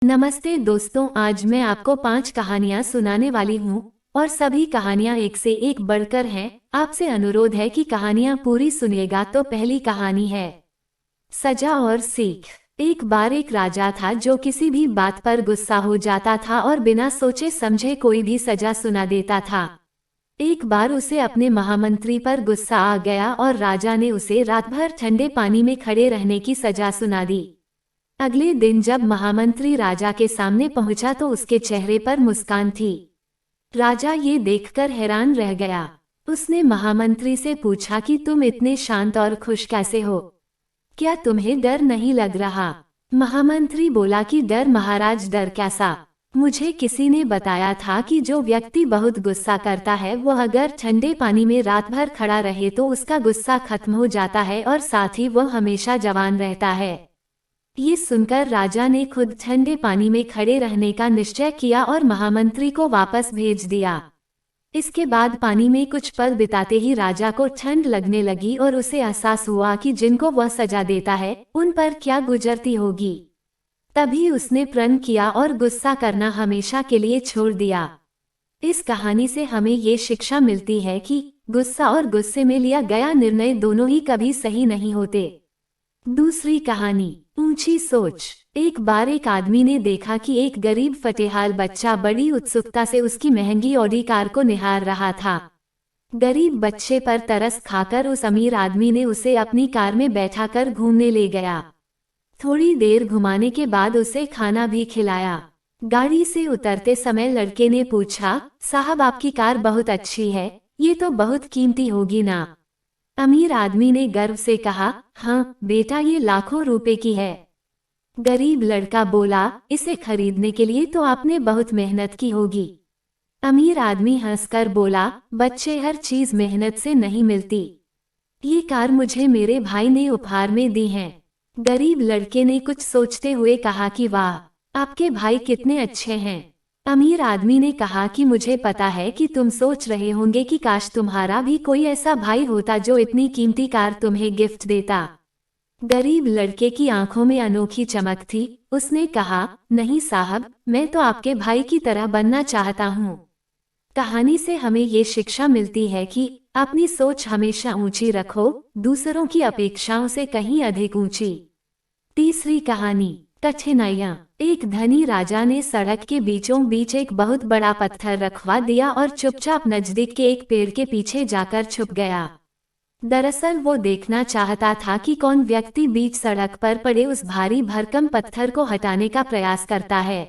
नमस्ते दोस्तों, आज मैं आपको 5 कहानियां सुनाने वाली हूँ और सभी कहानियां एक से एक बढ़कर हैं। आपसे अनुरोध है कि कहानियां पूरी सुनिएगा। तो पहली कहानी है सजा और सीख। एक बार एक राजा था जो किसी भी बात पर गुस्सा हो जाता था और बिना सोचे समझे कोई भी सजा सुना देता था। एक बार उसे अपने महामंत्री पर गुस्सा आ गया और राजा ने उसे रात भर ठंडे पानी में खड़े रहने की सजा सुना दी। अगले दिन जब महामंत्री राजा के सामने पहुंचा तो उसके चेहरे पर मुस्कान थी। राजा ये देखकर हैरान रह गया। उसने महामंत्री से पूछा कि तुम इतने शांत और खुश कैसे हो? क्या तुम्हें डर नहीं लग रहा? महामंत्री बोला कि डर महाराज, डर कैसा? मुझे किसी ने बताया था कि जो व्यक्ति बहुत गुस्सा करता है वह अगर ठंडे पानी में रात भर खड़ा रहे तो उसका गुस्सा खत्म हो जाता है और साथ ही वह हमेशा जवान रहता है। ये सुनकर राजा ने खुद ठंडे पानी में खड़े रहने का निश्चय किया और महामंत्री को वापस भेज दिया। इसके बाद पानी में कुछ पल बिताते ही राजा को ठंड लगने लगी और उसे एहसास हुआ कि जिनको वह सजा देता है उन पर क्या गुजरती होगी। तभी उसने प्रण किया और गुस्सा करना हमेशा के लिए छोड़ दिया। इस कहानी से हमें ये शिक्षा मिलती है कि गुस्सा और गुस्से में लिया गया निर्णय दोनों ही कभी सही नहीं होते। दूसरी कहानी ऊंची सोच। एक बार एक आदमी ने देखा कि एक गरीब फटेहाल बच्चा बड़ी उत्सुकता से उसकी महंगी ऑडी कार को निहार रहा था। गरीब बच्चे पर तरस खाकर उस अमीर आदमी ने उसे अपनी कार में बैठाकर घूमने ले गया। थोड़ी देर घुमाने के बाद उसे खाना भी खिलाया। गाड़ी से उतरते समय लड़के ने पूछा, साहब आपकी कार बहुत अच्छी है, ये तो बहुत कीमती होगी ना? अमीर आदमी ने गर्व से कहा, हाँ बेटा, ये लाखों रुपए की है। गरीब लड़का बोला, इसे खरीदने के लिए तो आपने बहुत मेहनत की होगी। अमीर आदमी हंसकर बोला, बच्चे, हर चीज मेहनत से नहीं मिलती। ये कार मुझे मेरे भाई ने उपहार में दी है। गरीब लड़के ने कुछ सोचते हुए कहा कि वाह, आपके भाई कितने अच्छे हैं। अमीर आदमी ने कहा कि मुझे पता है कि तुम सोच रहे होंगे कि काश तुम्हारा भी कोई ऐसा भाई होता जो इतनी कीमती कार तुम्हें गिफ्ट देता। गरीब लड़के की आंखों में अनोखी चमक थी। उसने कहा, नहीं साहब, मैं तो आपके भाई की तरह बनना चाहता हूँ। कहानी से हमें ये शिक्षा मिलती है कि अपनी सोच हमेशा ऊंची रखो, दूसरों की अपेक्षाओं से कहीं अधिक ऊंची। तीसरी कहानी कठिनाइयाँ। एक धनी राजा ने सड़क के बीचों बीच एक बहुत बड़ा पत्थर रखवा दिया और चुपचाप नजदीक के एक पेड़ के पीछे जाकर छुप गया। दरअसल वो देखना चाहता था कि कौन व्यक्ति बीच सड़क पर पड़े उस भारी भरकम पत्थर को हटाने का प्रयास करता है।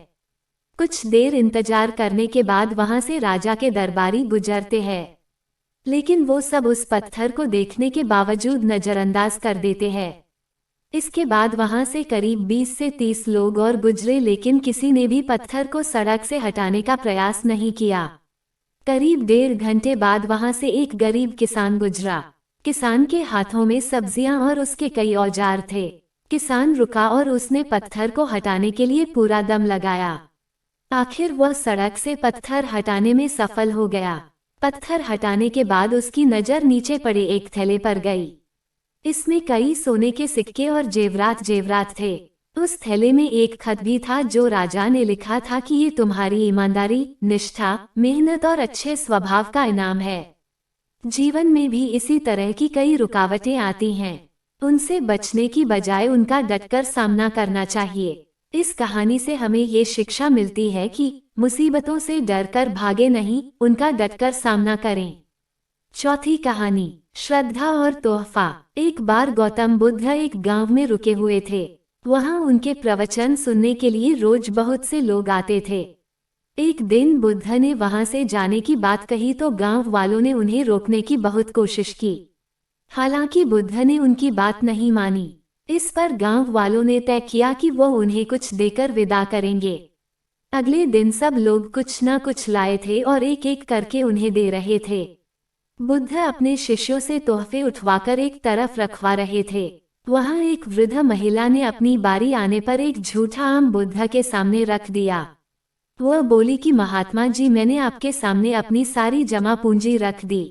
कुछ देर इंतजार करने के बाद वहां से राजा के दरबारी गुजरते हैं, लेकिन वो सब उस पत्थर को देखने के बावजूद नजरअंदाज कर देते हैं। इसके बाद वहां से करीब 20 से 30 लोग और गुजरे, लेकिन किसी ने भी पत्थर को सड़क से हटाने का प्रयास नहीं किया। करीब 1.5 घंटे बाद वहां से एक गरीब किसान गुजरा। किसान के हाथों में सब्जियां और उसके कई औजार थे। किसान रुका और उसने पत्थर को हटाने के लिए पूरा दम लगाया। आखिर वह सड़क से पत्थर हटाने में सफल हो गया। पत्थर हटाने के बाद उसकी नजर नीचे पड़े एक थैले पर गई। इसमें कई सोने के सिक्के और जेवरात थे। उस थैले में एक खत भी था जो राजा ने लिखा था कि ये तुम्हारी ईमानदारी, निष्ठा, मेहनत और अच्छे स्वभाव का इनाम है। जीवन में भी इसी तरह की कई रुकावटें आती हैं, उनसे बचने की बजाय उनका डटकर सामना करना चाहिए। इस कहानी से हमें ये शिक्षा मिलती है कि मुसीबतों से डरकर भागे नहीं, उनका डटकर सामना करें। चौथी कहानी श्रद्धा और तोहफा। एक बार गौतम बुद्ध एक गांव में रुके हुए थे। वहां उनके प्रवचन सुनने के लिए रोज बहुत से लोग आते थे। एक दिन बुद्ध ने वहां से जाने की बात कही तो गांव वालों ने उन्हें रोकने की बहुत कोशिश की। हालांकि बुद्ध ने उनकी बात नहीं मानी। इस पर गांव वालों ने तय किया कि वो उन्हें कुछ देकर विदा करेंगे। अगले दिन सब लोग कुछ न कुछ लाए थे और एक एक करके उन्हें दे रहे थे। बुद्ध अपने शिष्यों से तोहफे उठवाकर एक तरफ रखवा रहे थे। वहां एक वृद्ध महिला ने अपनी बारी आने पर एक झूठा आम बुद्ध के सामने रख दिया। वह बोली कि महात्मा जी, मैंने आपके सामने अपनी सारी जमा पूंजी रख दी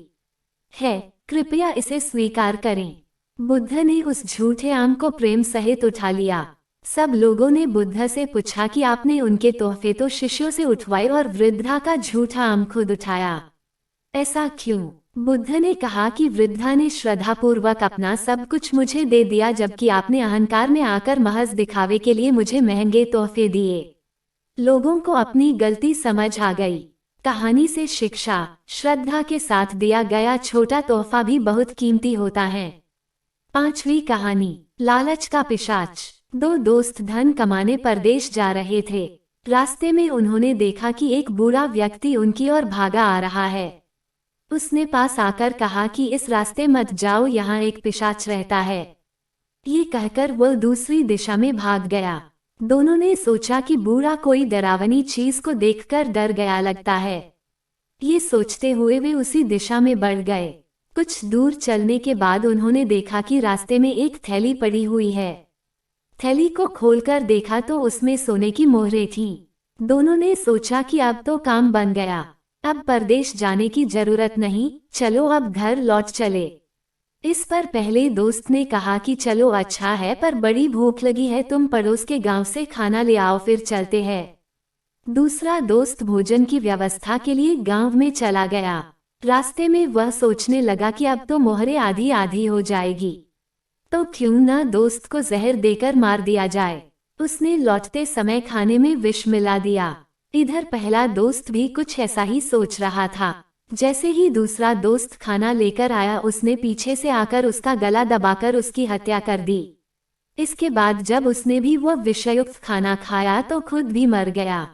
है, कृपया इसे स्वीकार करें। बुद्ध ने उस झूठे आम को प्रेम सहित उठा लिया। सब लोगों ने बुद्ध से पूछा कि आपने उनके तोहफे तो शिष्यों से उठवाए और वृद्धा का झूठा आम खुद उठाया, ऐसा क्यों? बुद्ध ने कहा कि वृद्धा ने श्रद्धापूर्वक अपना सब कुछ मुझे दे दिया, जबकि आपने अहंकार में आकर महज दिखावे के लिए मुझे महंगे तोहफे दिए। लोगों को अपनी गलती समझ आ गई। कहानी से शिक्षा, श्रद्धा के साथ दिया गया छोटा तोहफा भी बहुत कीमती होता है। 5वीं कहानी, लालच का पिशाच। दो दोस्त धन कमाने परदेश जा रहे थे। रास्ते में उन्होंने देखा कि एक बूढ़ा व्यक्ति उनकी ओर भागा आ रहा है। उसने पास आकर कहा कि इस रास्ते मत जाओ, यहाँ एक पिशाच रहता है। ये कहकर वह दूसरी दिशा में भाग गया। दोनों ने सोचा कि बूढ़ा कोई डरावनी चीज को देखकर डर गया लगता है। ये सोचते हुए वे उसी दिशा में बढ़ गए। कुछ दूर चलने के बाद उन्होंने देखा कि रास्ते में एक थैली पड़ी हुई है। थैली को खोलकर देखा तो उसमें सोने की मोहरें थीं। दोनों ने सोचा कि अब तो काम बन गया, अब परदेश जाने की जरूरत नहीं, चलो अब घर लौट चले। इस पर पहले दोस्त ने कहा कि चलो अच्छा है, पर बड़ी भूख लगी है, तुम पड़ोस के गांव से खाना ले आओ, फिर चलते हैं। दूसरा दोस्त भोजन की व्यवस्था के लिए गांव में चला गया। रास्ते में वह सोचने लगा कि अब तो मोहरें आधी आधी हो जाएगी, तो क्यों न दोस्त को जहर देकर मार दिया जाए। उसने लौटते समय खाने में विष मिला दिया। इधर पहला दोस्त भी कुछ ऐसा ही सोच रहा था। जैसे ही दूसरा दोस्त खाना लेकर आया, उसने पीछे से आकर उसका गला दबाकर उसकी हत्या कर दी। इसके बाद जब उसने भी वह विषयुक्त खाना खाया तो खुद भी मर गया।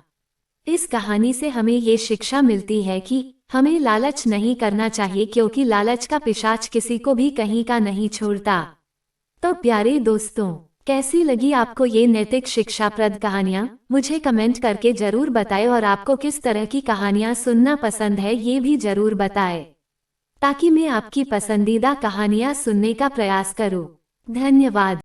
इस कहानी से हमें ये शिक्षा मिलती है कि हमें लालच नहीं करना चाहिए, क्योंकि लालच का पिशाच किसी को भी कहीं का नहीं छोड़ता। तो प्यारे दोस्तों, कैसी लगी आपको ये नैतिक शिक्षाप्रद कहानियाँ? मुझे कमेंट करके जरूर बताएं, और आपको किस तरह की कहानियाँ सुनना पसंद है ये भी जरूर बताएं, ताकि मैं आपकी पसंदीदा कहानियाँ सुनने का प्रयास करूँ। धन्यवाद।